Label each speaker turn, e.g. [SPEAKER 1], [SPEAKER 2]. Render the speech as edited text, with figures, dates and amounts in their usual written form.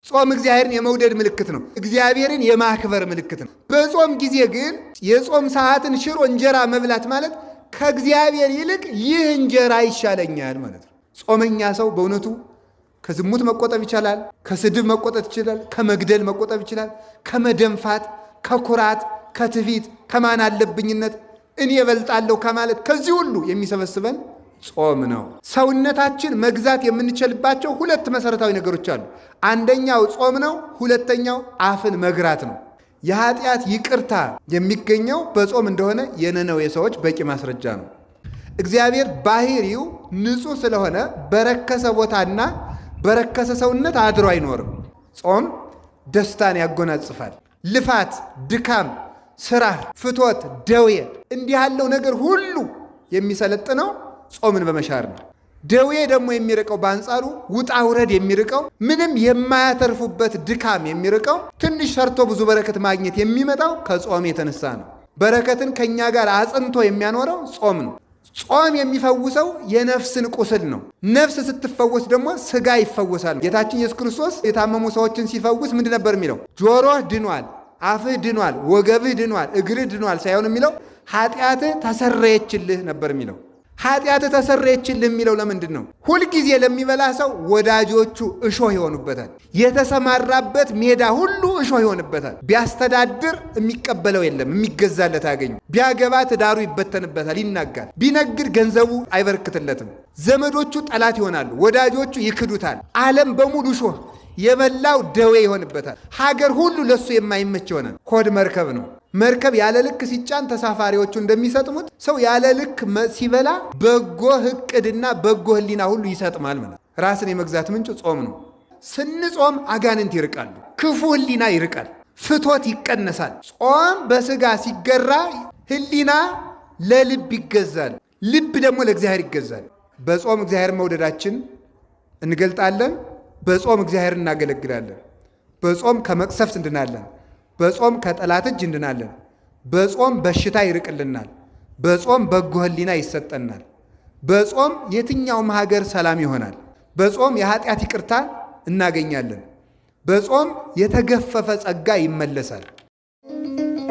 [SPEAKER 1] ጾም እግዚአብሔርን የመውደድ ምልክት ነው። እግዚአብሔርን የማክበር ምልክት ነው። በጾም ጊዜ ግን የጾም ሰዓትን ሽሮ እንጀራ መብላት ማለት ከእግዚአብሔር ይልቅ ይህ እንጀራ ይሻለኛል ማለት ነው። ጾመኛ ሰው በእውነቱ ከዝሙት መቆጠብ ይችላል፣ ከስድብ መቆጠብ ይችላል፣ ከመግደል መቆጠብ ይችላል፣ ከመደንፋት፣ ከኩራት፣ ከትዕቢት፣ ከማን አለብኝነት እኔ እበልጣለሁ ከማለት ከዚህ ሁሉ የሚሰበስበን ጾም ነው። ሰውነታችን መግዛት የምንችልባቸው ሁለት መሰረታዊ ነገሮች አሉ። አንደኛው ጾም ነው፣ ሁለተኛው አፍን መግራት ነው። የኃጢአት ይቅርታ የሚገኘው በጾም እንደሆነ የነነዌ ሰዎች በቂ ማስረጃ ነው። እግዚአብሔር ባህሪው ንጹሕ ስለሆነ በረከሰ ቦታና በረከሰ ሰውነት አድሮ አይኖርም። ጾም ደስታን ያጎናጽፋል። ልፋት፣ ድካም፣ ስራ፣ ፍቶት፣ ደዌ እንዲህ ያለው ነገር ሁሉ የሚሰለጥነው ጾምን በመሻር ነው። ደዌ ደግሞ የሚርቀው በአንጻሩ ውጣ ውረድ የሚርቀው ምንም የማያተርፉበት ድካም የሚርቀው ትንሽ ሰርቶ ብዙ በረከት ማግኘት የሚመጣው ከጾም የተነሳ ነው። በረከትን ከኛ ጋር አጽንቶ የሚያኖረው ጾም ነው። ጾም የሚፈውሰው የነፍስን ቁስል ነው። ነፍስ ስትፈወስ ደግሞ ስጋ ይፈወሳል። ጌታችን ኢየሱስ ክርስቶስ የታመሙ ሰዎችን ሲፈውስ ምንድን ነበር የሚለው? ጆሮህ ድኗል፣ አፍህ ድኗል፣ ወገብህ ድኗል፣ እግርህ ድኗል ሳይሆን የሚለው ኃጢአትህ ተሰረየችልህ ነበር የሚለው። ኃጢአትህ ተሰረየችልህ የሚለው ለምንድን ነው? ሁልጊዜ ለሚበላ ሰው ወዳጆቹ እሾህ ይሆኑበታል። የተሰማራበት ሜዳ ሁሉ እሾህ ይሆንበታል። ቢያስተዳድር የሚቀበለው የለም፣ የሚገዛለት አያገኙ። ቢያገባ ትዳሩ ይበተንበታል፣ ይናጋል። ቢነግድ ገንዘቡ አይበረክትለትም። ዘመዶቹ ጠላት ይሆናሉ፣ ወዳጆቹ ይክዱታል። ዓለም በሙሉ እሾህ የበላው ደዌ ይሆንበታል። ሀገር ሁሉ ለሱ የማይመች ይሆናል። ሆድ መርከብ ነው። መርከብ ያለ ልክ ሲጫን ተሳፋሪዎቹ እንደሚሰጥሙት ሰው ያለ ልክ ሲበላ በጎ ዕቅድና በጎ ሕሊና ሁሉ ይሰጥማል ማለት። ራስን የመግዛት ምንጭ ጾም ነው። ስንጾም አጋንንት ይርቃሉ፣ ክፉ ሕሊና ይርቃል፣ ፍቶት ይቀነሳል። ጾም በስጋ ሲገራ ሕሊና ለልብ ይገዛል፣ ልብ ደግሞ ለእግዚአብሔር ይገዛል። በጾም እግዚአብሔር መውደዳችን እንገልጣለን። በጾም እግዚአብሔር እናገለግላለን። በጾም ከመቅሰፍት እንድናለን። በጾም ከጠላት እጅ እንድናለን። በጾም በሽታ ይርቅልናል። በጾም በጎ ሕሊና ይሰጠናል። በጾም የትኛውም ሀገር ሰላም ይሆናል። በጾም የኃጢአት ይቅርታ እናገኛለን። በጾም የተገፈፈ ጸጋ ይመለሳል።